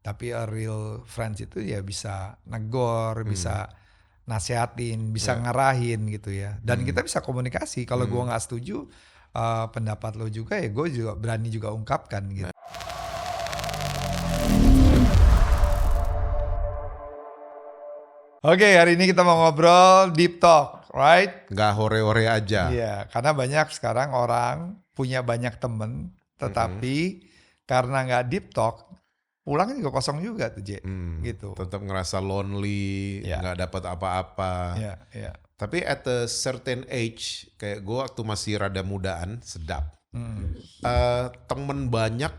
Tapi a real friends itu ya bisa negor, bisa nasehatin, bisa ngarahin gitu ya. Dan kita bisa komunikasi. Kalau gua nggak setuju pendapat lo juga ya gue juga berani juga ungkapkan gitu. Oke, hari ini kita mau ngobrol deep talk, right? Nggak hore-hore aja. Iya, karena banyak sekarang orang punya banyak temen, tetapi karena nggak deep talk, pulangnya juga kosong juga tuh, J. Gitu. Tetap ngerasa lonely, Ya. nggak dapat apa-apa. Iya, iya. Tapi at a certain age, kayak gue waktu masih rada mudaan, sedap. Temen banyak,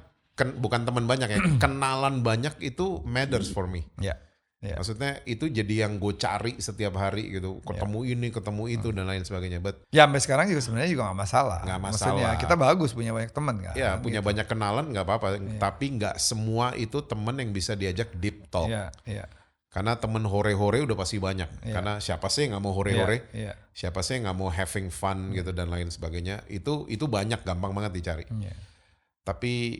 bukan temen banyak ya, kenalan banyak itu matters for me. Iya. Iya. Maksudnya itu jadi yang gue cari setiap hari gitu. Ketemu ini, ketemu itu, dan lain sebagainya. But Ya sampai sekarang juga sebenarnya juga nggak masalah. Nggak Maksudnya masalah. kita bagus punya banyak teman kan. ya punya gitu. banyak kenalan nggak apa-apa. Tapi nggak semua itu temen yang bisa diajak deep talk. Iya, iya. Karena temen hore-hore udah pasti banyak. Karena siapa sih yang nggak mau hore-hore? Iya. Siapa sih yang nggak mau having fun gitu dan lain sebagainya? Itu banyak, gampang banget dicari. Iya. Tapi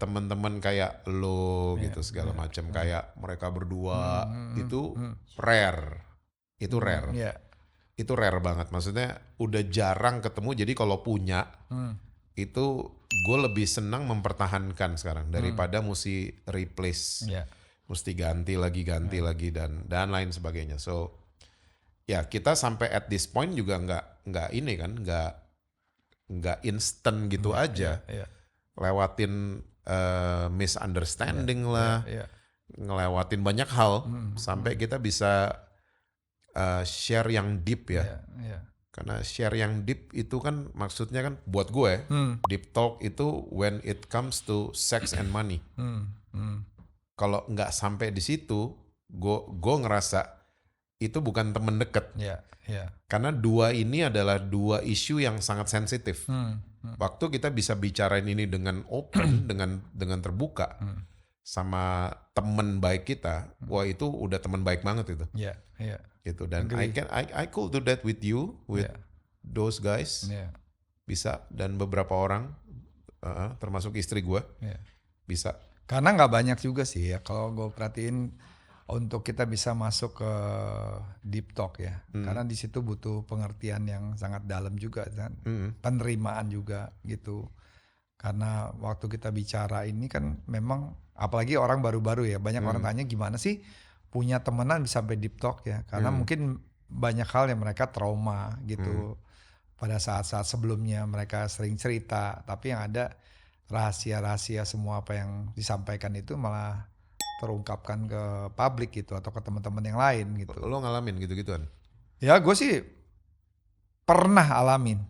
teman-teman kayak lo gitu segala macam, kayak mereka berdua itu rare. Itu rare. Iya. Itu rare banget. Maksudnya udah jarang ketemu. Jadi kalau punya itu gue lebih senang mempertahankan sekarang daripada mesti replace. Iya. Mesti ganti lagi dan lain sebagainya. So ya kita sampai at this point juga nggak ini kan, nggak instant gitu aja. Iya. Lewatin misunderstanding lah, Iya. ngelewatin banyak hal sampai kita bisa share yang deep ya. Iya. Karena share yang deep itu kan maksudnya kan buat gue deep talk itu when it comes to sex and money. Kalau nggak sampai di situ, gue ngerasa itu bukan temen deket. Iya. Karena dua ini adalah dua isu yang sangat sensitif. Waktu kita bisa bicarain ini dengan open, dengan terbuka sama temen baik kita, wah itu udah temen baik banget itu. Iya. Gitu. Dan I could do that with you, with those guys. Iya. Bisa, dan beberapa orang, termasuk istri gue, bisa. Karena nggak banyak juga sih ya kalau gue perhatiin untuk kita bisa masuk ke deep talk ya. Karena di situ butuh pengertian yang sangat dalam juga kan. Penerimaan juga gitu. Karena waktu kita bicara ini kan memang apalagi orang baru-baru ya. Banyak orang tanya gimana sih punya temenan bisa sampai deep talk ya. Karena mungkin banyak hal yang mereka trauma gitu. Pada saat-saat sebelumnya mereka sering cerita. Tapi yang ada rahasia-rahasia semua apa yang disampaikan itu malah terungkapkan ke publik gitu atau ke teman-teman yang lain gitu. Lo ngalamin gitu-gituan? Ya gue sih pernah alamin.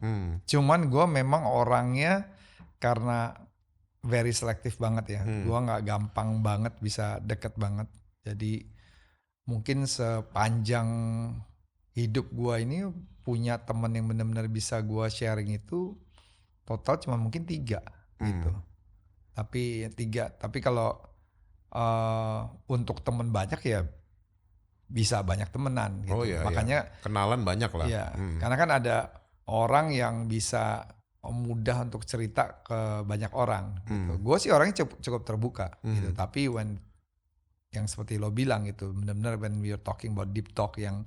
Cuman gue memang orangnya karena very selektif banget ya. Gue nggak gampang banget bisa deket banget. Jadi mungkin sepanjang hidup gue ini punya teman yang benar-benar bisa gue sharing itu total cuma mungkin 3 gitu. Tapi 3. Tapi kalau untuk temen banyak ya bisa banyak temenan gitu. Oh iya, Makanya kenalan banyak lah. Iya, karena kan ada orang yang bisa mudah untuk cerita ke banyak orang gitu. Gue sih orangnya cukup terbuka gitu. Tapi yang seperti lo bilang gitu, benar-benar when we are talking about deep talk yang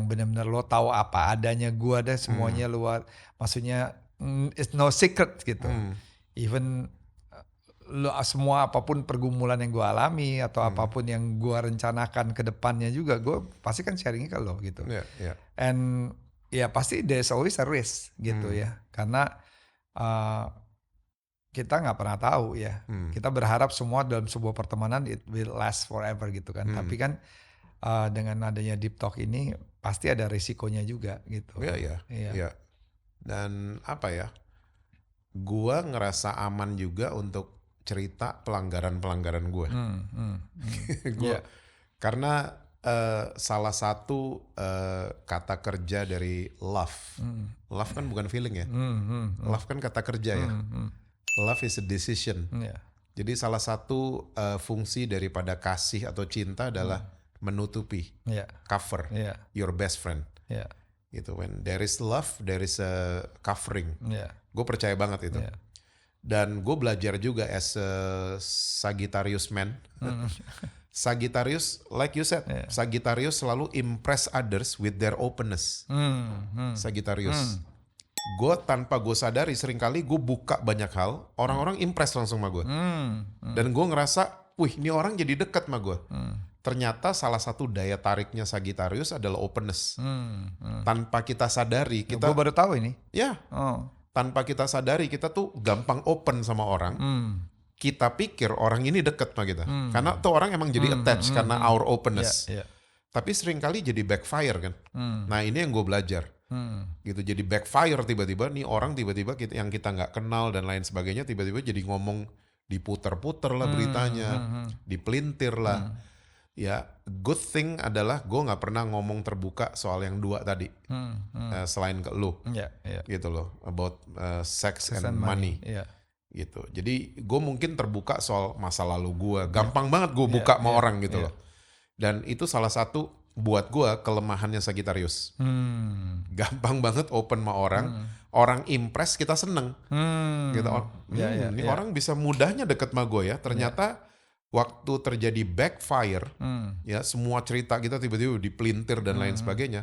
benar-benar lo tahu apa adanya, gue ada semuanya luar, maksudnya it's no secret gitu. Even lo semua apapun pergumulan yang gue alami atau apapun yang gue rencanakan ke depannya juga gue pasti kan sharingnya ke lo gitu. And ya pasti there's always a risk gitu ya. Karena kita nggak pernah tahu ya. Kita berharap semua dalam sebuah pertemanan it will last forever gitu kan. Tapi kan dengan adanya deep talk ini pasti ada risikonya juga gitu. Iya. Dan apa ya? Gua ngerasa aman juga untuk cerita pelanggaran gue. Karena salah satu kata kerja dari love. Love kan bukan feeling ya. Love kan kata kerja ya. Love is a decision. Jadi salah satu fungsi daripada kasih atau cinta adalah menutupi, cover your best friend. Gitu. When there is love, there is a covering. Gue percaya banget itu. Dan gue belajar juga as a Sagittarius man. Sagittarius, like you said, Sagittarius selalu impress others with their openness. Sagittarius. Gue tanpa gue sadari seringkali gue buka banyak hal, orang-orang impress langsung sama gue. Dan gue ngerasa, wih ini orang jadi dekat sama gue. Ternyata salah satu daya tariknya Sagittarius adalah openness. Tanpa kita sadari, kita... Gue baru tahu ini. Ya, tanpa kita sadari kita tuh gampang open sama orang. Kita pikir orang ini dekat sama kita. Karena tuh orang emang jadi attached karena our openness. Tapi seringkali jadi backfire kan. Nah ini yang gue belajar. Gitu jadi backfire tiba-tiba nih orang tiba-tiba yang kita nggak kenal dan lain sebagainya tiba-tiba jadi ngomong diputer-puter lah beritanya, dipelintir lah. Ya good thing adalah gue nggak pernah ngomong terbuka soal yang dua tadi selain ke lu, gitu loh about sex and money. Gitu. Jadi gue mungkin terbuka soal masa lalu gue, gampang banget gue buka sama orang gitu loh. Dan itu salah satu buat gue kelemahannya Sagittarius. Gampang banget open sama orang, orang impress kita seneng. Gitu. Ini orang bisa mudahnya deket sama gue ya. Ternyata waktu terjadi backfire, ya semua cerita kita tiba-tiba dipelintir dan lain sebagainya.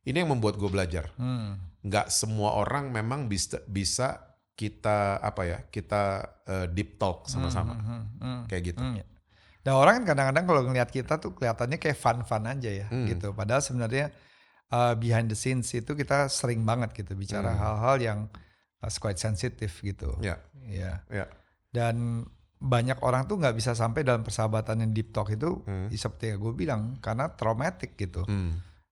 Ini yang membuat gue belajar. Nggak semua orang memang bisa kita deep talk sama-sama kayak gitu. Dan orang kan kadang-kadang kalau ngelihat kita tuh kelihatannya kayak fun-fun aja ya gitu. Padahal sebenarnya behind the scenes itu kita sering banget gitu bicara hal-hal yang quite sensitif gitu. Dan banyak orang tuh nggak bisa sampai dalam persahabatan yang deep talk itu seperti yang gue bilang karena traumatic gitu.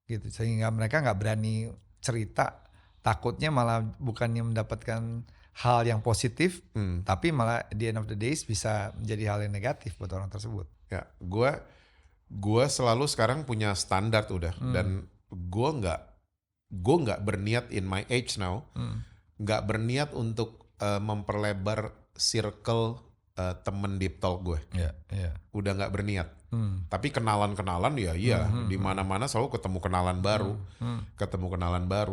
Gitu sehingga mereka nggak berani cerita, takutnya malah bukannya mendapatkan hal yang positif, tapi malah at the end of the days bisa menjadi hal yang negatif buat orang tersebut. Ya, gue selalu sekarang punya standar udah, dan gue nggak berniat in my age now, nggak berniat untuk memperlebar circle temen deep talk gue. Udah nggak berniat. Tapi kenalan-kenalan ya iya, di mana-mana selalu ketemu kenalan baru.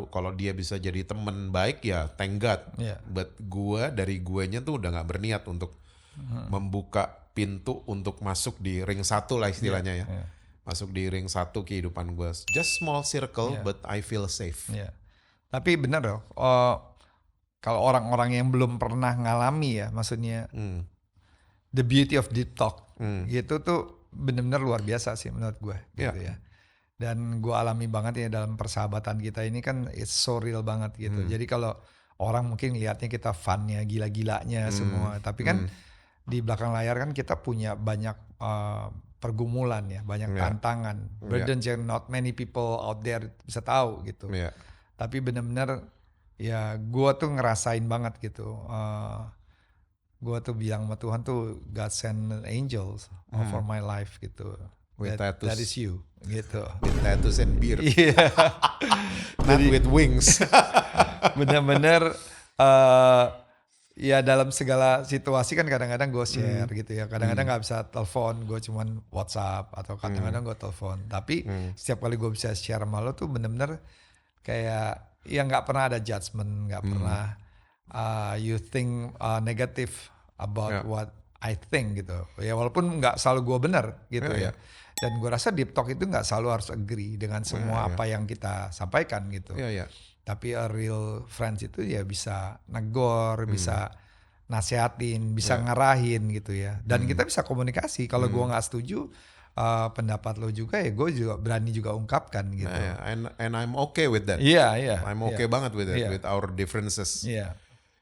Kalau dia bisa jadi temen baik ya thank God. But dari guenya tuh udah nggak berniat untuk membuka pintu untuk masuk di ring satu lah istilahnya ya. Masuk di ring satu kehidupan gue. Just small circle but I feel safe. Tapi benar loh, kalau orang-orang yang belum pernah ngalami ya, maksudnya the beauty of deep talk gitu tuh benar-benar luar biasa sih menurut gue gitu ya. Dan gue alami banget ya dalam persahabatan kita ini kan it's so real banget gitu. Jadi kalau orang mungkin lihatnya kita funnya, gila-gilanya semua, tapi kan di belakang layar kan kita punya banyak pergumulan ya, banyak tantangan, burdens yang not many people out there bisa tahu gitu. Tapi benar-benar ya gue tuh ngerasain banget gitu. Gue tuh bilang sama Tuhan tuh God send angels for my life gitu. That is you gitu. With tattoos and beard. Not with wings. Bener-bener ya dalam segala situasi kan kadang-kadang gue share gitu ya. Kadang-kadang gak bisa telepon, gue cuman WhatsApp atau kadang-kadang gue telepon. Tapi setiap kali gue bisa share sama lo tuh bener-bener kayak ya gak pernah ada judgment, gak pernah you think negative about what I think gitu. Ya walaupun nggak selalu gue benar gitu ya. Dan gue rasa deep talk itu nggak selalu harus agree dengan semua apa yang kita sampaikan gitu. Tapi a real friends itu ya bisa negor, bisa nasehatin, bisa ngarahin gitu ya. Dan kita bisa komunikasi. Kalau gue nggak setuju pendapat lo juga ya gue juga berani juga ungkapkan gitu. And I'm okay with that. I'm okay banget with that, with our differences.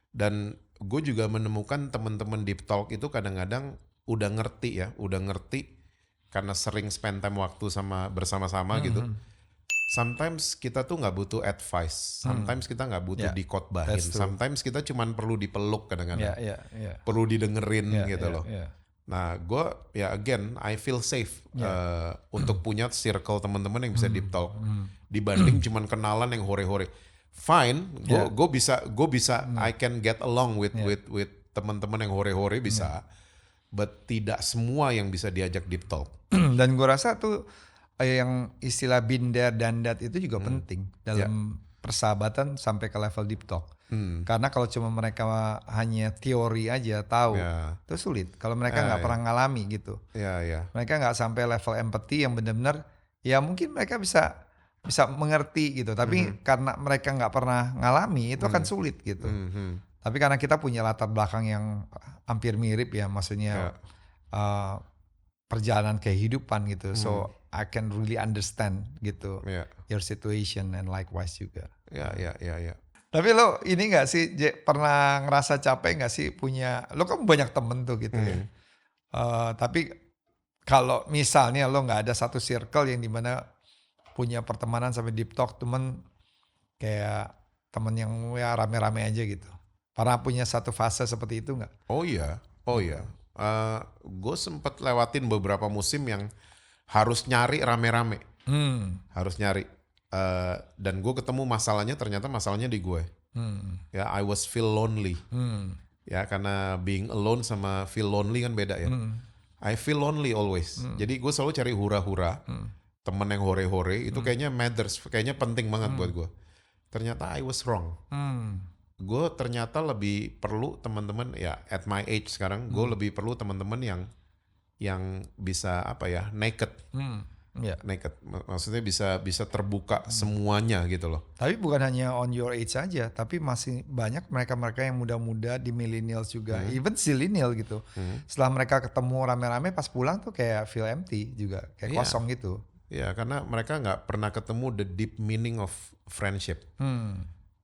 Dan gue juga menemukan teman-teman deep talk itu kadang-kadang udah ngerti karena sering spend time waktu bersama-sama gitu. Sometimes kita tuh nggak butuh advice, sometimes kita nggak butuh dikotbahin, sometimes kita cuman perlu dipeluk kadang-kadang, perlu didengerin gitu loh. Nah gue again I feel safe untuk punya circle teman-teman yang bisa deep talk dibanding cuman kenalan yang hore-hore. Fine, gue bisa, I can get along with teman-teman yang hore-hore bisa, but tidak semua yang bisa diajak deep talk. Dan gue rasa tuh yang istilah been there done that itu juga penting dalam persahabatan sampai ke level deep talk. Karena kalau cuma mereka hanya teori aja tahu, itu sulit. Kalau mereka nggak pernah ngalami gitu. Mereka nggak sampai level empathy yang benar-benar, ya mungkin mereka bisa mengerti gitu. Tapi karena mereka nggak pernah ngalami, itu akan sulit gitu. Tapi karena kita punya latar belakang yang hampir mirip ya, maksudnya perjalanan kehidupan gitu. So I can really understand gitu your situation and likewise juga. Tapi lo ini gak sih pernah ngerasa capek gak sih punya, lo kan banyak temen tuh gitu ya. Tapi kalau misalnya lo gak ada satu circle yang dimana punya pertemanan sampai deep talk, temen kayak temen yang ya rame-rame aja gitu. Pernah punya satu fase seperti itu gak? Oh iya. Gue sempet lewatin beberapa musim yang harus nyari rame-rame. Harus nyari. Dan gue ketemu ternyata masalahnya di gue. Ya, I was feel lonely. Ya, karena being alone sama feel lonely kan beda ya. I feel lonely always. Jadi gue selalu cari hura-hura. Temen yang hore-hore itu kayaknya matters, kayaknya penting banget buat gue. Ternyata I was wrong. Gue ternyata lebih perlu teman-teman ya, at my age sekarang gue lebih perlu teman-teman yang bisa naked. Naked, maksudnya bisa terbuka semuanya gitu loh. Tapi bukan hanya on your age saja, tapi masih banyak mereka-mereka yang muda-muda di millennials juga, even zillennial gitu. Setelah mereka ketemu rame-rame pas pulang tuh kayak feel empty juga, kayak kosong gitu. Iya, karena mereka nggak pernah ketemu the deep meaning of friendship.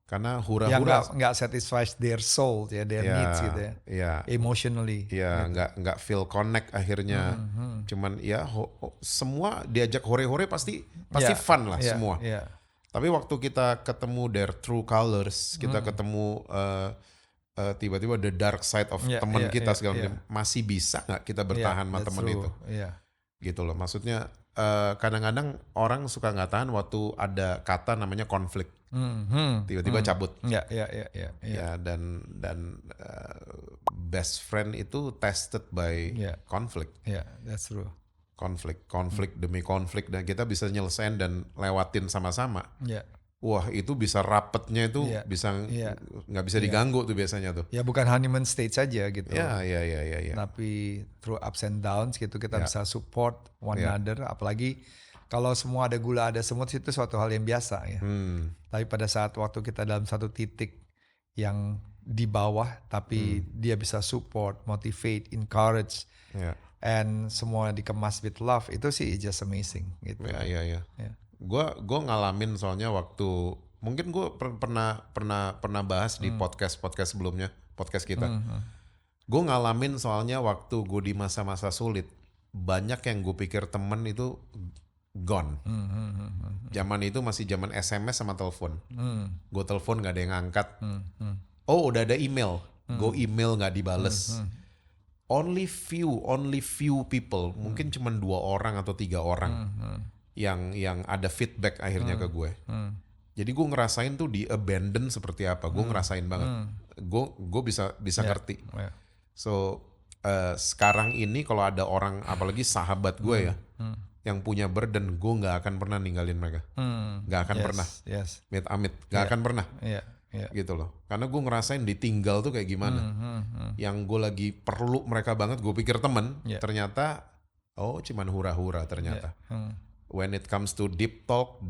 Karena hura-hura nggak satisfies their soul ya, their needs gitu ya, emotionally. Iya, nggak feel connect akhirnya. Cuman ya semua diajak hore-hore pasti fun lah semua. Tapi waktu kita ketemu their true colors, kita ketemu tiba-tiba the dark side of teman kita segala macam, masih bisa nggak kita bertahan sama teman itu? Gitu loh, maksudnya kadang-kadang orang suka nggak tahan waktu ada kata namanya konflik. Tiba-tiba cabut. Ya, dan best friend itu tested by conflict. That's true. Konflik demi konflik, dan kita bisa nyelesain dan lewatin sama-sama. Wah, itu bisa rapetnya itu bisa nggak bisa diganggu tuh biasanya tuh. Ya bukan honeymoon stage saja gitu. Ya. Tapi through ups and downs gitu kita bisa support one another. Apalagi kalau semua ada gula ada semut itu suatu hal yang biasa ya. Tapi pada saat waktu kita dalam satu titik yang di bawah, tapi dia bisa support, motivate, encourage, and semua dikemas with love, itu sih just amazing gitu. Iya. Gue ngalamin soalnya waktu mungkin gue pernah bahas di podcast sebelumnya, podcast kita. Gue ngalamin soalnya waktu gue di masa-masa sulit, banyak yang gue pikir temen itu gone. Zaman itu masih zaman SMS sama telepon. Gue telepon gak ada yang angkat. Oh, udah ada email. Gue email gak dibales. Only few people, mungkin cuma 2 orang atau 3 orang yang ada feedback akhirnya ke gue. Jadi gue ngerasain tuh di abandon seperti apa. Gue ngerasain banget. Gue bisa ngerti. So sekarang ini kalau ada orang, apalagi sahabat gue ya, yang punya burden, gue nggak akan pernah ninggalin mereka. Nggak akan pernah. Amit-amit, nggak akan pernah. Gitu loh. Karena gue ngerasain ditinggal tuh kayak gimana. Yang gue lagi perlu mereka banget, gue pikir temen, ternyata cuman hura-hura ternyata. When it comes to deep talk,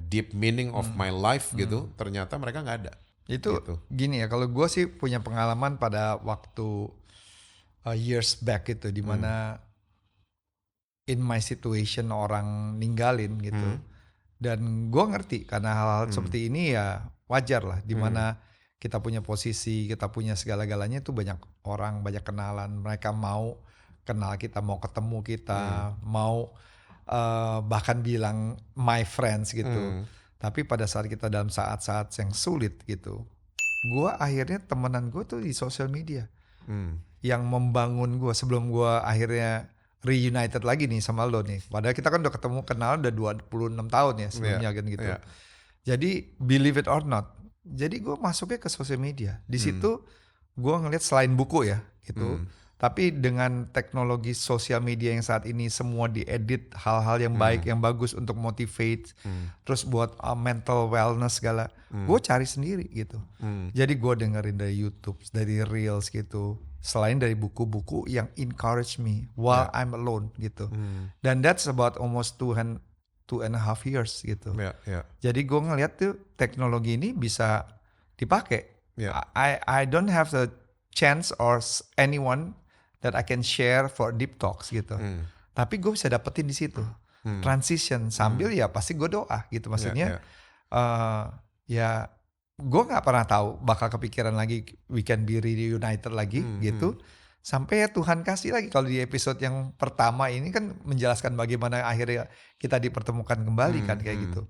deep meaning of my life gitu, ternyata mereka nggak ada. Itu gitu. Gini ya, kalau gue sih punya pengalaman pada waktu years back gitu, dimana in my situation orang ninggalin gitu. Dan gue ngerti karena hal-hal seperti ini ya wajar lah, dimana kita punya posisi, kita punya segala-galanya itu banyak orang, banyak kenalan, mereka mau kenal kita, mau ketemu kita, mau bahkan bilang my friends gitu. Tapi pada saat kita dalam saat-saat yang sulit gitu, gue akhirnya temenan gue tuh di sosial media. Yang membangun gue sebelum gue akhirnya reunited lagi nih sama lo nih. Padahal kita kan udah ketemu kenal udah 26 tahun ya sebelumnya kan gitu. Jadi believe it or not, jadi gue masuknya ke sosial media. Di situ gue ngeliat selain buku ya gitu, Tapi dengan teknologi sosial media yang saat ini semua diedit hal-hal yang baik, yang bagus untuk motivate, terus buat mental wellness segala, gue cari sendiri gitu. Jadi gue dengerin dari YouTube, dari Reels gitu. Selain dari buku-buku yang encourage me while I'm alone gitu. Dan that's about almost 2.5 years gitu. Jadi gue ngeliat tuh teknologi ini bisa dipakai. I don't have the chance or anyone that I can share for deep talks gitu. Tapi gue bisa dapetin di situ. Transition sambil ya pasti gue doa gitu. Maksudnya ya gue nggak pernah tahu bakal kepikiran lagi we can be reunited lagi gitu. Sampai ya Tuhan kasih lagi kalau di episode yang pertama ini kan menjelaskan bagaimana akhirnya kita dipertemukan kembali kan kayak gitu.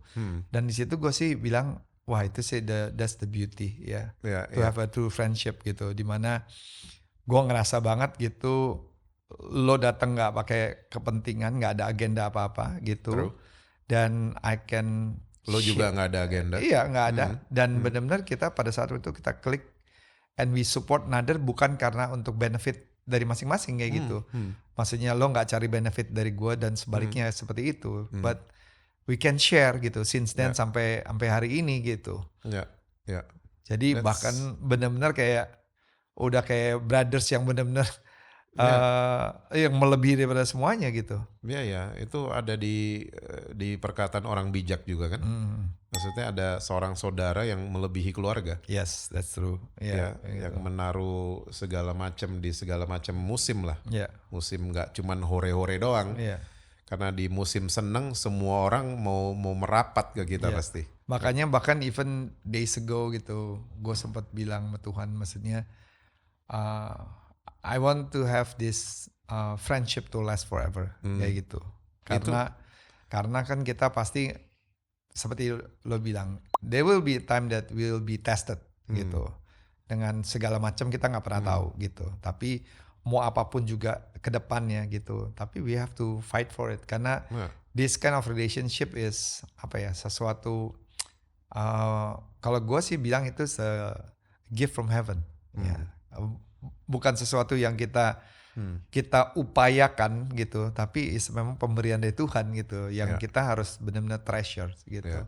Dan di situ gue sih bilang wah itu sih that's the beauty ya. To have a true friendship gitu. Dimana gue ngerasa banget gitu lo datang nggak pakai kepentingan, nggak ada agenda apa-apa gitu. Dan I can Lo juga nggak ada agenda. Iya nggak ada. Dan benar-benar kita pada saat itu kita klik and we support another bukan karena untuk benefit dari masing-masing kayak gitu. Maksudnya lo nggak cari benefit dari gue dan sebaliknya seperti itu. But we can share gitu since then sampai hari ini gitu. Jadi bahkan benar-benar kayak udah kayak brothers yang benar-benar yang melebihi daripada semuanya gitu. Iya, itu ada di perkataan orang bijak juga kan. Maksudnya ada seorang saudara yang melebihi keluarga. Yes, that's true. Yang menaruh segala macam di segala macam musim lah. Musim nggak cuman hore-hore doang. Karena di musim seneng semua orang mau merapat ke kita pasti. Makanya bahkan even days ago gitu, gue sempat bilang sama Tuhan, maksudnya I want to have this friendship to last forever kayak gitu. Karena kan kita pasti seperti lo bilang, there will be a time that will be tested gitu. Dengan segala macam kita nggak pernah tahu gitu. Tapi mau apapun juga ke depannya gitu. Tapi we have to fight for it karena this kind of relationship is sesuatu kalau gue sih bilang itu gift from heaven. Bukan sesuatu yang kita upayakan gitu, tapi memang pemberian dari Tuhan gitu, yang kita harus benar-benar treasure gitu.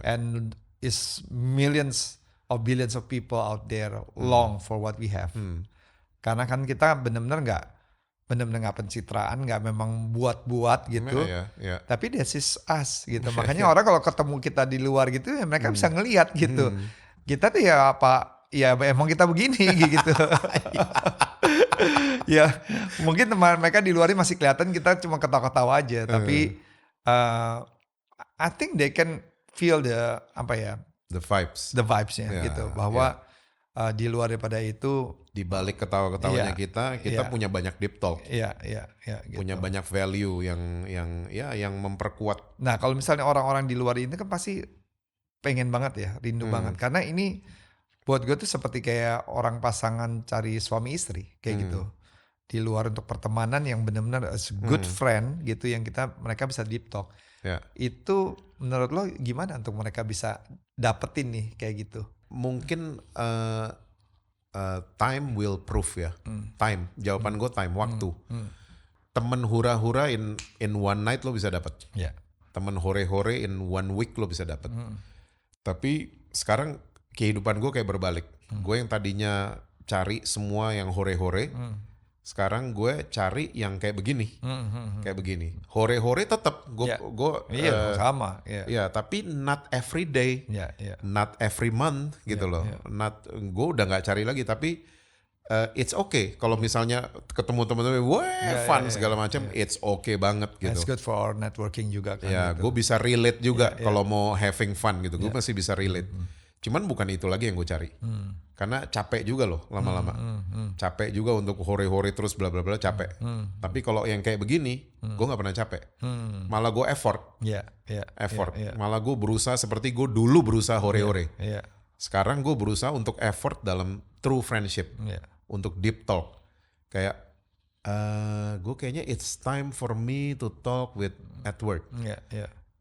And is millions or billions of people out there long for what we have. Karena kan kita benar-benar nggak pencitraan, nggak memang buat-buat gitu. Tapi this is us gitu. Makanya orang kalau ketemu kita di luar gitu, ya mereka bisa ngelihat gitu. Kita tuh ya emang kita begini gitu. Ya mungkin teman mereka di luar masih kelihatan kita cuma ketawa-ketawa aja. Tapi I think they can feel the vibes-nya gitu. Bahwa di luar daripada itu, di balik ketawa-ketawanya kita punya banyak deep talk. Gitu. Punya banyak value yang memperkuat. Nah kalau misalnya orang-orang di luar ini kan pasti pengen banget ya, rindu banget. Karena ini buat gue tuh seperti kayak orang pasangan cari suami istri kayak gitu. Di luar untuk pertemanan yang benar-benar as good friend gitu, yang mereka bisa deep talk. Itu menurut lo gimana untuk mereka bisa dapetin nih kayak gitu? Mungkin time will prove ya. Time, jawaban gue time, waktu. Temen hura-hura in one night lo bisa dapet. Temen hore-hore in one week lo bisa dapet. Tapi sekarang kehidupan gue kayak berbalik. Gue yang tadinya cari semua yang hore-hore, sekarang gue cari yang kayak begini. Kayak begini. Hore-hore tetap gue sama. Ya, tapi not every day. Not every month gitu loh. Gue udah nggak cari lagi, tapi it's okay kalau misalnya ketemu teman-teman fun segala macam, it's okay banget gitu. It's good for our networking juga kan. Ya, gitu. gue bisa relate juga kalau mau having fun gitu. Gue masih bisa relate. Cuman bukan itu lagi yang gue cari. Karena capek juga loh lama-lama. Capek juga untuk hore-hore terus bla bla bla, capek. Tapi kalau yang kayak begini, gue nggak pernah capek. Malah gue effort. Effort. Malah gue berusaha seperti gue dulu berusaha hore-hore. Sekarang gue berusaha untuk effort dalam true friendship. Untuk deep talk. Kayak gue kayaknya it's time for me to talk with Edward.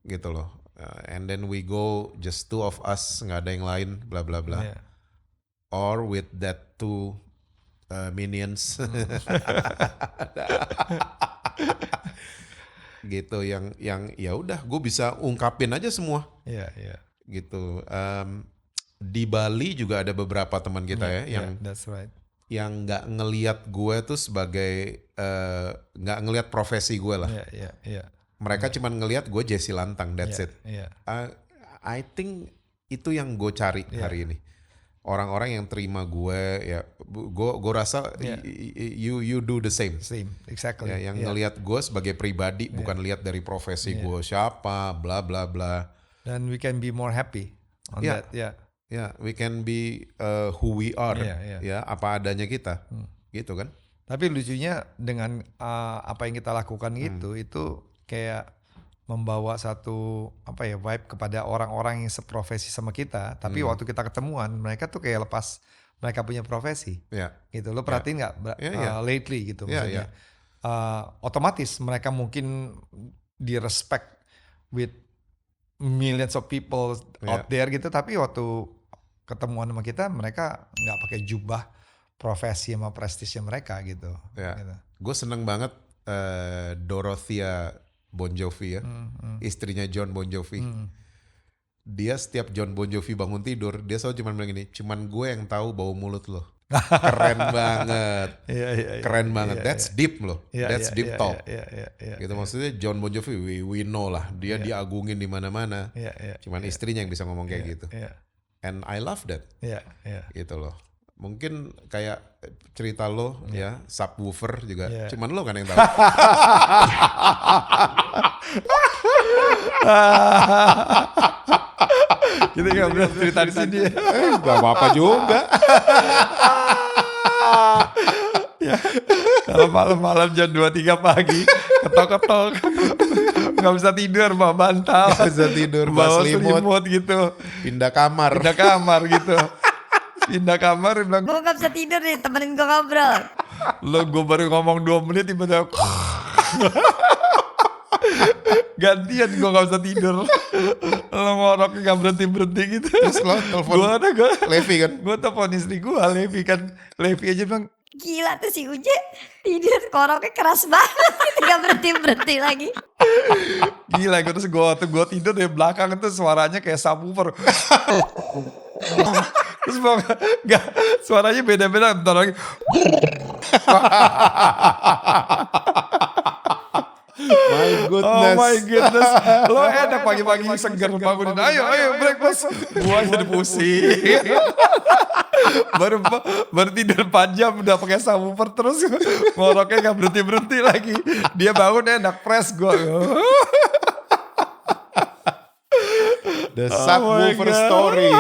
Gitu loh. And then we go just two of us, nggak ada yang lain, bla bla bla. Or with that two minions. Gitu yang ya udah gue bisa ungkapin aja semua. Iya, iya. Gitu. Di Bali juga ada beberapa teman kita yang that's right. yang nggak ngelihat gue tuh sebagai nggak ngelihat profesi gue lah. Iya. Mereka cuma ngelihat gue Jesse Lantang, that's it. Iya. I think itu yang gue cari hari ini. Orang-orang yang terima gue, ya gue rasa you do the same. Same, exactly. Ya, yang ngelihat gue sebagai pribadi, bukan lihat dari profesi gue siapa, bla bla bla. Dan we can be more happy on that. Ya, we can be who we are, ya apa adanya kita, gitu kan. Tapi lucunya dengan apa yang kita lakukan itu kayak membawa satu vibe kepada orang-orang yang seprofesi sama kita. Tapi waktu kita ketemuan, mereka tuh kayak lepas mereka punya profesi, gitu. Lo perhatiin nggak lately gitu, maksudnya otomatis mereka mungkin di respect with millions of people out there gitu. Tapi waktu ketemuan sama kita, mereka nggak pakai jubah profesi sama prestisnya mereka gitu. Gitu. Gue seneng banget Dorothea Bon Jovi ya, istrinya John Bon Jovi. Dia setiap John Bon Jovi bangun tidur, dia selalu cuma bilang gini, cuman gue yang tahu bau mulut lo. Keren banget, keren banget. That's deep loh, that's deep talk. Gitu maksudnya John Bon Jovi, we know lah, dia diagungin di mana-mana. Cuman istrinya yang bisa ngomong kayak gitu. And I love that. Gitu loh. Mungkin kayak cerita lo ya, subwoofer juga, cuman lo kan yang tahu. Kita nggak bisa cerita di sini. Gak apa-apa juga. Kalau malam-malam jam 2-3 pagi ketok-ketok, nggak bisa tidur, bawa bantal, Gak bisa tidur, bawa selimut gitu, pindah kamar gitu. Pindah kamar, bilang, gue gak bisa tidur nih, temenin gue ngobrol. lo gue baru ngomong 2 menit tiba-tiba gantian gue gak bisa tidur. Lo ngorok gak berhenti gitu. Terus lo telepon Levi kan? Gue telepon istri gue, Levi kan. Levi aja bilang, Gila tuh si Uje tidur koroknya keras banget. Gak berhenti lagi. gila. Terus gue tidur dari belakang itu suaranya kayak subwoofer. Terus gak, suaranya beda-beda. Bentar lagi. My goodness. Lo enak pagi-pagi segar bangunin. Ayo breakfast. Gua jadi pusing. baru tidur 4 jam udah pakai subwoofer terus ngoroknya gak berhenti lagi. Dia bangun enak fresh gua. The subwoofer story.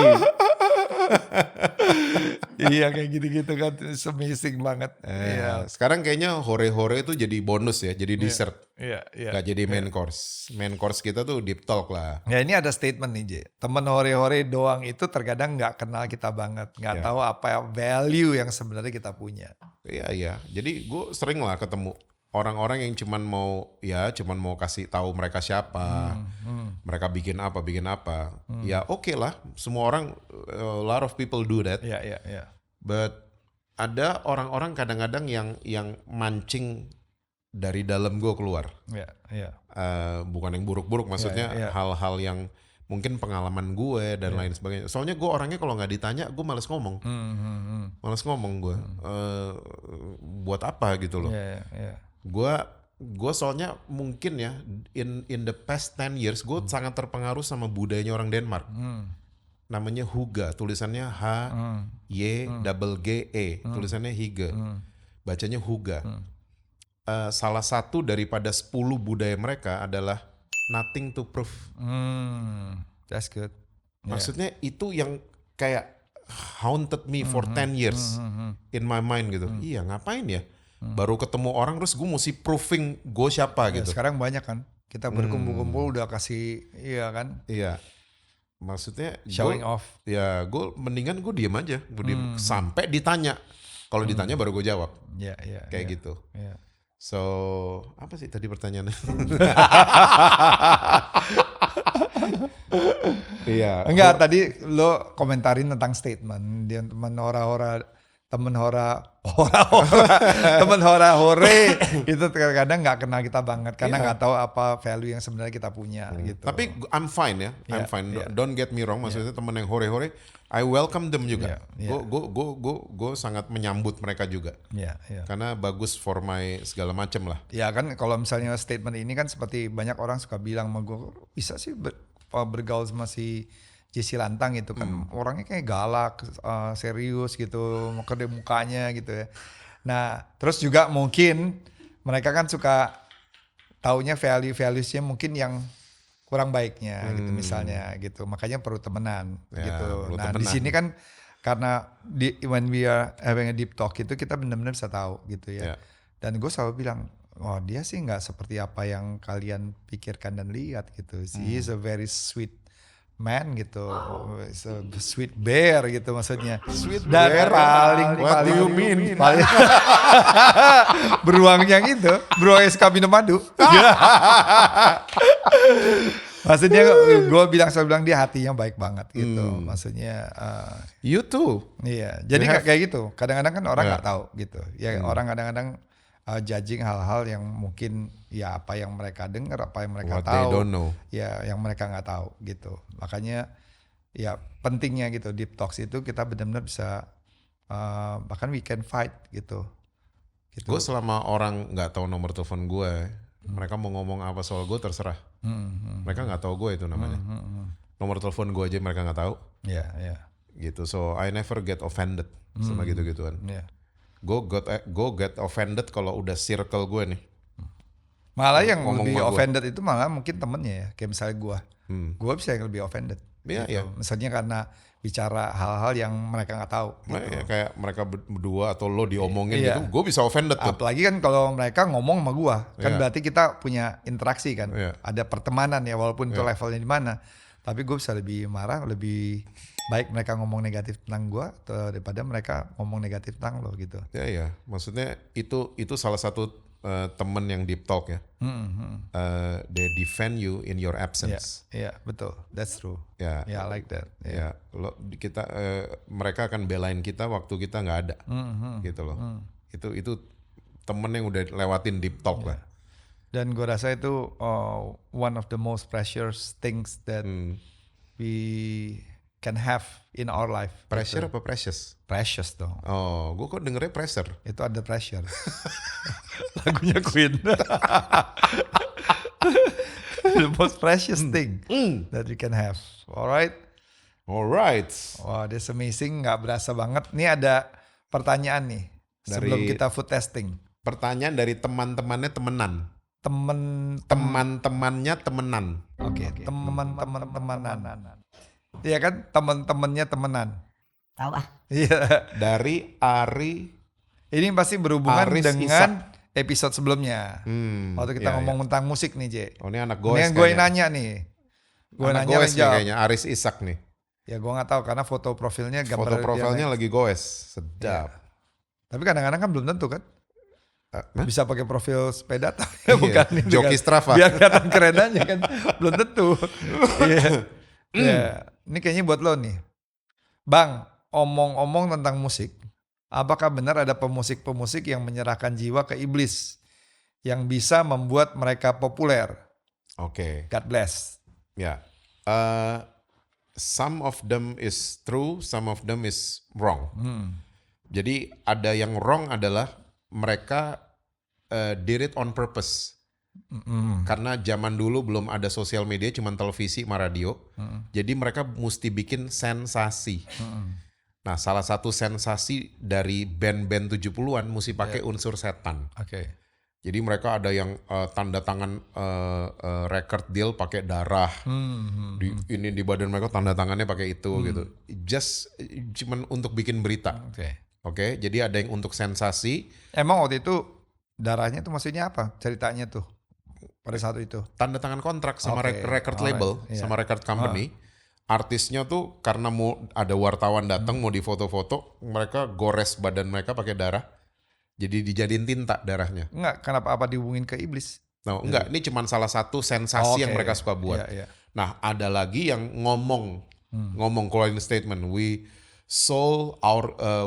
Iya kayak gitu-gitu kan, amazing banget. Sekarang kayaknya hore-hore itu jadi bonus ya, jadi dessert. Gak jadi main course. Main course kita tuh deep talk lah. Ya ini ada statement nih J. Temen hore-hore doang itu terkadang gak kenal kita banget. Gak tahu apa value yang sebenarnya kita punya. Iya. Jadi gue sering lah ketemu orang-orang yang cuman mau kasih tahu mereka siapa, mereka bikin apa. Ya oke lah, semua orang, a lot of people do that. Iya. But ada orang-orang kadang-kadang yang mancing dari dalam gue keluar. Iya. Bukan yang buruk-buruk, maksudnya hal-hal yang mungkin pengalaman gue dan lain sebagainya. Soalnya gue orangnya kalau nggak ditanya, gue males ngomong. Males ngomong gue. Buat apa gitu loh. Gue soalnya mungkin ya in the past 10 years gue sangat terpengaruh sama budayanya orang Denmark. Namanya Hygge, tulisannya H-Y-G-G-E, tulisannya Hygge. Bacanya Hygge. Salah satu daripada 10 budaya mereka adalah nothing to prove. That's good. Maksudnya itu yang kayak haunted me for 10 years in my mind gitu. Iya, ngapain ya? Baru ketemu orang terus gue mesti proving gue siapa gitu. Sekarang banyak kan, kita berkumpul-kumpul udah kasih, iya kan? Iya, maksudnya showing off. Ya gue mendingan gue diem aja, gue diem sampai ditanya. Kalau ditanya baru gue jawab. Kayak gitu. So apa sih tadi pertanyaannya? Iya. Enggak, tadi lo komentarin tentang statement dia teman ora-ora temen temen hore itu kadang nggak kenal kita banget karena nggak tahu apa value yang sebenarnya kita punya gitu. Tapi I'm fine ya, I'm fine. Don't get me wrong, maksudnya temen yang hore-hore, I welcome them juga. Gue sangat menyambut mereka juga. Iya. Karena bagus for my segala macem lah. Ya kan kalau misalnya statement ini kan seperti banyak orang suka bilang sama gue, bisa sih bergaul sama si Jesse Lantang itu kan orangnya kayak galak, serius gitu, kedai mukanya gitu ya. Nah terus juga mungkin mereka kan suka taunya valuesnya mungkin yang kurang baiknya gitu misalnya gitu, makanya perlu temenan gitu. perlu Nah temenan. di sini kan karena when we are having a deep talk itu kita benar-benar bisa tahu gitu ya. Dan gue selalu bilang, oh dia sih nggak seperti apa yang kalian pikirkan dan lihat gitu. He is a very sweet man gitu, it's a sweet bear gitu maksudnya. Sweet Dan bear? paling What do you mean? paling beruang yang itu, beruang SK minum madu. Maksudnya gue selalu bilang dia hatinya baik banget gitu. Maksudnya You too. iya. Jadi kayak gitu. Kadang-kadang kan orang nggak tahu gitu. Ya orang kadang-kadang judging hal-hal yang mungkin ya apa yang mereka dengar, apa yang mereka What tahu. they don't know. Ya yang mereka nggak tahu gitu. Makanya ya pentingnya gitu deep talks itu kita benar-benar bisa bahkan we can fight gitu. Gue selama orang nggak tahu nomor telepon gue, mereka mau ngomong apa soal gue terserah. Mereka nggak tahu gue itu namanya. Nomor telepon gue aja mereka nggak tahu. Iya. Gitu. So I never get offended sama gitu-gituan. Iya. Gue get offended kalau udah circle gue nih. Malah yang Ngomong lebih sama gua. offended itu malah mungkin temennya ya. Kayak misalnya gue bisa yang lebih offended. Iya, gitu. iya. Misalnya karena bicara hal-hal yang mereka nggak tahu. Gitu. Ya, kayak mereka berdua atau lo diomongin Iya. gitu, gue bisa offended tuh. Apalagi kan kalau mereka ngomong sama gue, kan Iya. berarti kita punya interaksi kan. Iya. Ada pertemanan ya walaupun itu levelnya di mana. Tapi gue bisa lebih marah, lebih baik mereka ngomong negatif tentang gue daripada mereka ngomong negatif tentang lo gitu. Ya, maksudnya itu salah satu temen yang deep talk ya. They defend you in your absence. Iya, betul. That's true. Ya, Yeah, I like that. ya, mereka akan belain kita waktu kita nggak ada, gitu loh. Itu temen yang udah lewatin deep talk lah. Dan gue rasa itu one of the most precious things that we can have in our life. Pressure apa precious? Precious dong. Oh, gue kok dengernya pressure. Itu ada pressure. Lagunya Queen. The most precious thing that we can have. Alright. Alright. Wah, that's amazing. Nggak berasa banget. Ini ada pertanyaan nih. Sebelum kita food testing. Pertanyaan dari teman-temannya temenan. Teman-temannya temenan. Oke, teman-teman-temanan. Iya kan, teman-temannya temenan. Tahu ah. Iya. Dari Ari. Ini pasti berhubungan Aris dengan episode sebelumnya. Waktu kita iya, ngomong tentang musik nih, J. Oh, ini anak Ini goes yang gue kayaknya. nanya nih. Gue Anak nanya goes yang nih jawab. kayaknya, Aris Isak nih. Ya gue nggak tahu karena foto profilnya gambar Foto dia profilnya naik. lagi goes. Sedap. Tapi kadang-kadang kan belum tentu kan. Hah? Bisa pakai profil sepeda tapi Iya, bukan itu joki kan. Strava. Biar kelihatan keren aja kan. Belum tentu. Iya. Ya, ini kayaknya buat lo nih. Bang, omong-omong tentang musik. Apakah benar ada pemusik-pemusik yang menyerahkan jiwa ke iblis yang bisa membuat mereka populer? Oke. God bless. Ya. Some of them is true, some of them is wrong. Jadi ada yang wrong adalah mereka did it on purpose. Karena zaman dulu belum ada sosial media, cuma televisi sama radio. Jadi mereka mesti bikin sensasi. Nah, salah satu sensasi dari band-band 70-an mesti pakai unsur setan. Oke. Jadi mereka ada yang tanda tangan record deal pakai darah. Ini di badan mereka tanda tangannya pakai itu gitu. Just cuman untuk bikin berita. Oke, jadi ada yang untuk sensasi. Emang waktu itu darahnya tuh maksudnya apa? Ceritanya tuh pada saat itu. Tanda tangan kontrak sama Oke, record alright, label, iya. sama record company. Artisnya tuh karena mau ada wartawan datang mau difoto-foto, mereka gores badan mereka pakai darah. Jadi dijadiin tinta darahnya. Enggak, kenapa apa dihubungin ke iblis? Nah, enggak, ini cuma salah satu sensasi yang Oke, mereka suka buat. iya. Nah, ada lagi yang ngomong keluarin statement, we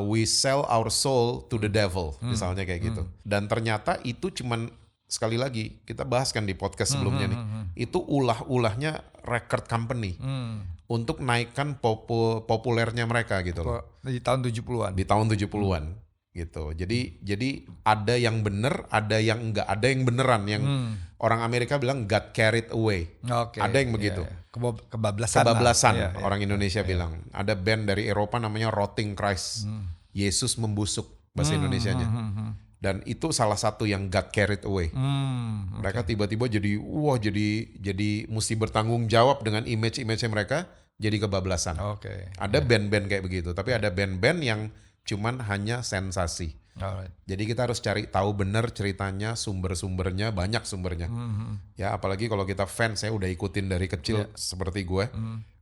we sell our soul to the devil, misalnya kayak gitu. Dan ternyata itu cuman, sekali lagi kita bahas kan di podcast sebelumnya nih, itu ulah-ulahnya record company untuk naikkan populernya mereka gitu loh. Di tahun 70-an. Di tahun 70-an gitu. Jadi ada yang bener, ada yang enggak, ada yang beneran yang orang Amerika bilang got carried away. Oke. Ada yang begitu. Iya. Kebablasan. Kebablasan Iya, orang Indonesia bilang. Ada band dari Eropa namanya Rotting Christ. Yesus membusuk bahasa Indonesianya. Dan itu salah satu yang got carried away. Mereka tiba-tiba jadi mesti bertanggung jawab dengan image-image mereka, jadi kebablasan. Oke. Ada band-band kayak begitu, tapi ada band-band yang cuman hanya sensasi. Alright. Jadi kita harus cari tahu benar ceritanya, sumber-sumbernya, banyak sumbernya. Ya apalagi kalau kita fans, saya udah ikutin dari kecil seperti gue.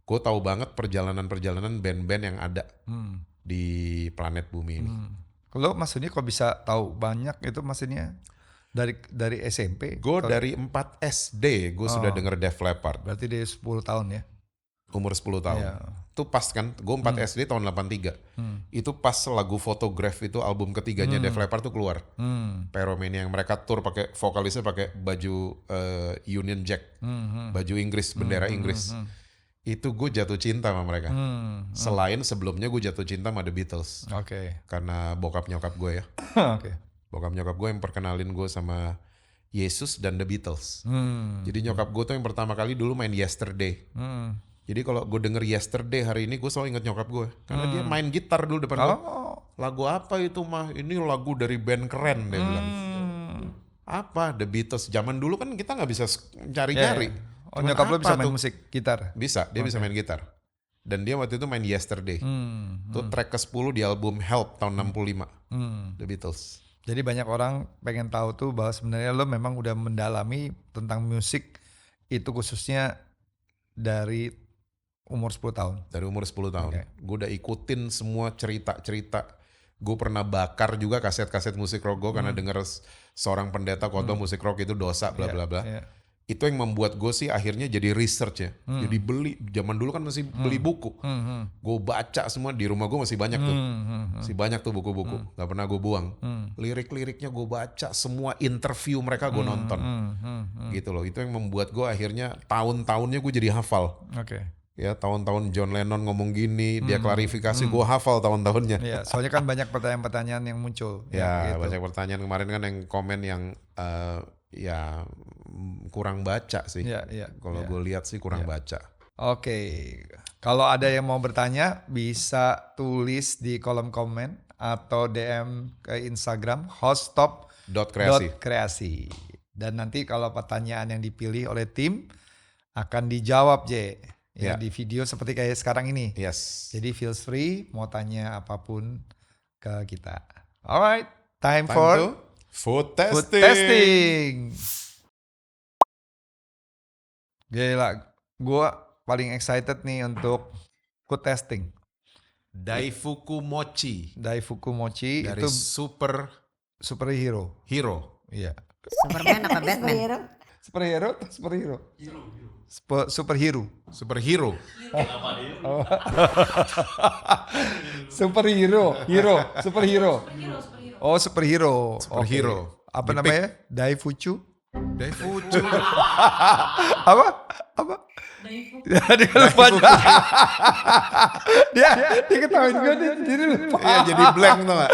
Gue tahu banget perjalanan-perjalanan band-band yang ada di planet bumi ini. Kalau maksudnya kok bisa tahu banyak itu maksudnya dari SMP? Gue dari 4 SD gue sudah denger Def Leppard. Berarti dari 10 tahun ya? Umur 10 tahun. Iya. Itu pas kan, gue 4 SD tahun 83. Itu pas lagu Photograph itu album ketiganya Def Leppard tuh keluar. Pyromania yang mereka tour pakai, vokalisnya pakai baju Union Jack, baju Inggris, bendera Inggris. Itu gue jatuh cinta sama mereka. Selain sebelumnya gue jatuh cinta sama The Beatles. Oke. Karena bokap nyokap gue ya. Oke. Bokap nyokap gue yang perkenalin gue sama Yesus dan The Beatles. Jadi nyokap gue tuh yang pertama kali dulu main Yesterday. Jadi kalau gue denger Yesterday hari ini, gue selalu inget nyokap gue. Karena dia main gitar dulu depan gue. Lagu apa itu mah? Ini lagu dari band keren, dia bilang. Apa? The Beatles. Zaman dulu kan kita gak bisa cari-cari. Oh, nyokap lo bisa main musik gitar? Bisa, dia bisa main gitar. Dan dia waktu itu main Yesterday. Itu track ke-10 di album Help tahun 65. The Beatles. Jadi banyak orang pengen tahu tuh bahwa sebenarnya lo memang udah mendalami tentang musik itu khususnya dari umur 10 tahun. Dari umur 10 tahun. Gue udah ikutin semua cerita-cerita. Gue pernah bakar juga kaset-kaset musik rock gue karena denger seorang pendeta khotbah musik rock itu dosa bla bla bla. Itu yang membuat gue sih akhirnya jadi research ya. Jadi beli, zaman dulu kan masih beli buku. Gue baca semua, di rumah gue masih banyak tuh. Masih banyak tuh buku-buku. Gak pernah gue buang. Lirik-liriknya gue baca, semua interview mereka gue nonton. Gitu loh, itu yang membuat gue akhirnya tahun-tahunnya gue jadi hafal. Oke. Ya tahun-tahun John Lennon ngomong gini, dia klarifikasi, gue hafal tahun-tahunnya. Iya, soalnya kan banyak pertanyaan-pertanyaan yang muncul. Ya gitu. banyak pertanyaan kemarin kan yang komen yang ya kurang baca sih. Kalau gue lihat sih kurang baca. Oke, kalau ada yang mau bertanya bisa tulis di kolom komen atau DM ke Instagram hoststop.kreasi. Dan nanti kalau pertanyaan yang dipilih oleh tim akan dijawab ya di video seperti kayak sekarang ini. Yes. Jadi feel free mau tanya apapun ke kita. Alright, time for food food testing. testing. Gila, gue paling excited nih untuk food testing. Daifuku Mochi Daifuku Mochi dari itu superhero. Iya. Superman apa Batman? Superhero? Superhero. Superhero. Superhero. Oh, superhero. Superhero. Oke. Apa namanya? Daifuku. Daifuku. Apa? Dia lupa. dia ketahuin gue jadi lupa. Iya jadi blank tuh gak?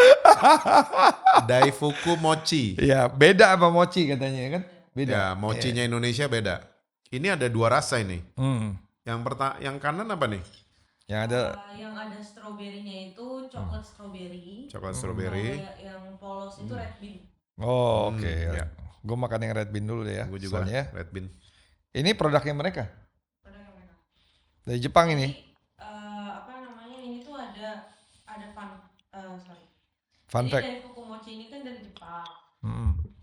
Daifuku Mochi. Iya, beda sama mochi katanya kan? Beda. Ya, mochinya Indonesia beda. Ini ada 2 rasa ini. Yang kanan apa nih? Yang ada yang ada stroberinya itu coklat strawberry. Coklat strawberry. Kalau yang polos itu red bean. Oh, oke. Ya. Gue makan yang red bean dulu deh ya. Gue juga soalnya. red bean. Ini produknya mereka. Produknya mereka. Dari Jepang ini. Apa namanya ini tuh ada Fun Jadi fact. dari Fukumochi ini kan dari Jepang.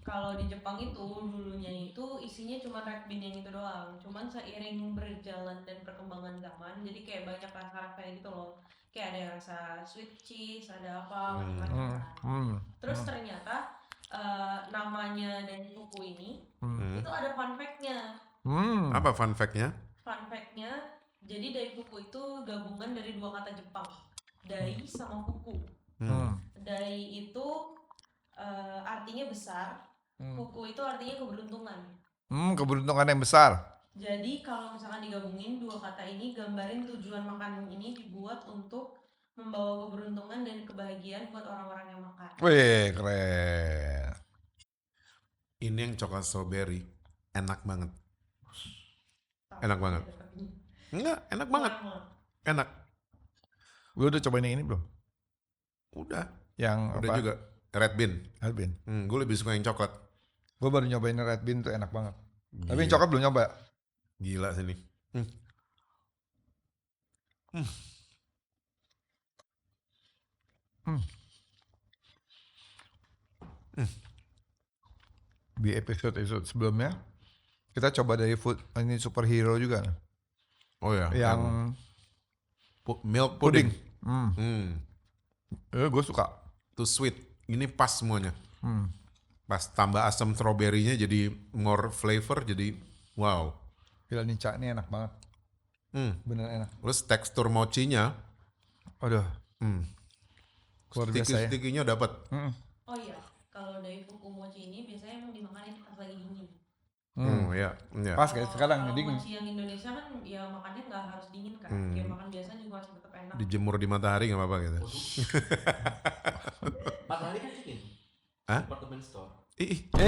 Kalau di Jepang itu dulunya itu isinya cuma red bean yang itu doang. Cuman seiring berjalan dan perkembangan zaman, jadi kayak banyak rasa-rasa gitu loh. Kayak ada yang rasa sweet cheese, ada apa macam-macam. Terus ternyata namanya dan buku ini itu ada fun fact-nya. Apa fun fact-nya? Fun fact-nya, jadi Daifuku itu gabungan dari 2 kata Jepang. dai sama kuku. Dai itu artinya besar, kuku itu artinya keberuntungan. Keberuntungan yang besar. Jadi kalau misalkan digabungin dua kata ini, gambarin tujuan makanan ini dibuat untuk membawa keberuntungan dan kebahagiaan buat orang-orang yang makan. Wih, keren. Ini yang coklat strawberry enak banget. Enak banget. Enggak, enak banget. Enak. Gue udah cobain yang ini belum? Udah. Yang Udah apa? juga. Red bean. Red bean. Gue lebih suka yang coklat. Gue baru nyobain red bean tuh enak banget. Tapi yang Gila. coklat belum nyoba. Gila sini. Di episode sebelumnya kita coba dari food ini superhero juga. Oh ya. Yang milk pudding. gue suka. Too sweet. Ini pas semuanya. Pas tambah asam strawberry-nya jadi more flavor, jadi wow. Gila nih Cak, ini enak banget. Bener enak. Terus tekstur mochinya, Aduh, luar biasa ya. sticky-stickynya dapat. Oh iya, kalau dari kuku mochi ini biasanya emang dimakan pas lagi dingin. Ya, ya. Pas kayak sekarang Kalau dingin. mochi yang Indonesia kan ya makannya nggak harus dingin kan, kayak makan biasa juga masih tetap enak. Dijemur di matahari nggak apa-apa gitu. Matahari kan dingin. Hah? Department store. Ih, bisa.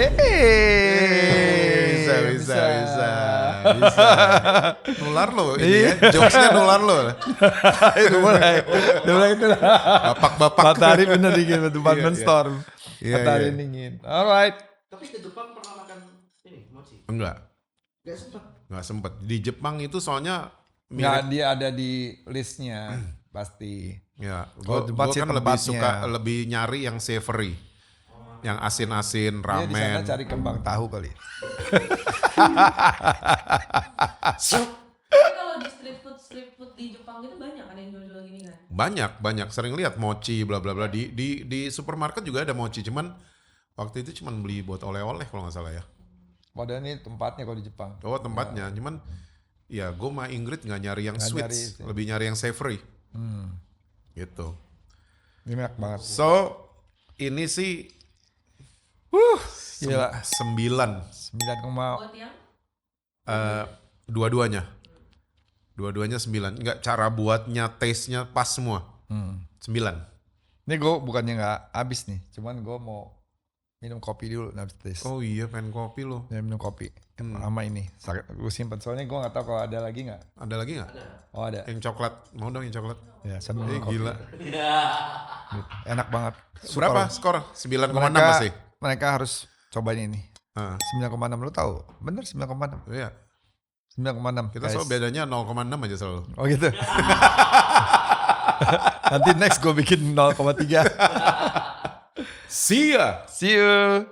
bisa. Nular lo ini ya, jokesnya nular lo. Itu mulai itu lah. Bapak-bapak. Matahari bener dingin, department Iya, iya. store. Iya, Matahari iya. dingin. Alright. Tapi ke Jepang pernah makan ini mochi? Enggak, Gak sempat. nggak sempet. Di Jepang itu soalnya Nggak, mirip. dia ada di listnya pasti. Ya, Kalau gue tempat sih kan lebih tempatnya. suka, lebih nyari yang savory. Yang asin-asin, Dia di sana ramen. cari kembang tahu kali. Tapi kalau di street food di Jepang itu banyak kan yang jual-jual gini kan? Banyak. Sering lihat mochi, bla bla bla. Di supermarket juga ada mochi. Cuman waktu itu cuman beli buat oleh-oleh kalau nggak salah ya. Padahal ini tempatnya kalau di Jepang. Oh tempatnya. Cuman ya gue sama Ingrid nggak nyari yang Nggak sweet, nyari sih. lebih nyari yang savory. Gitu. Ini enak banget. So ini sih Gila. 9. 9, Buat yang Dua-duanya 9. Enggak, cara buatnya, taste-nya pas semua. 9. Ini gue bukannya nggak habis nih, cuman gue mau minum kopi dulu habis tes. Oh iya, pengen kopi lo. Ya, minum kopi sama ini. Gue simpen soalnya gue nggak tahu kalau ada lagi nggak. Ada lagi nggak? Oh ada. Yang coklat, mau dong yang coklat. Ya sambil minum kopi. Gila. Enak banget. Berapa skor? 9,6 Mereka, masih? mereka harus cobain ini. Ah, 9,6 lo tahu? Bener 9,6. iya. 9,6. Kita selalu bedanya 0,6 aja selalu. Oh gitu. Nanti next gue bikin 0,3. See ya! See you.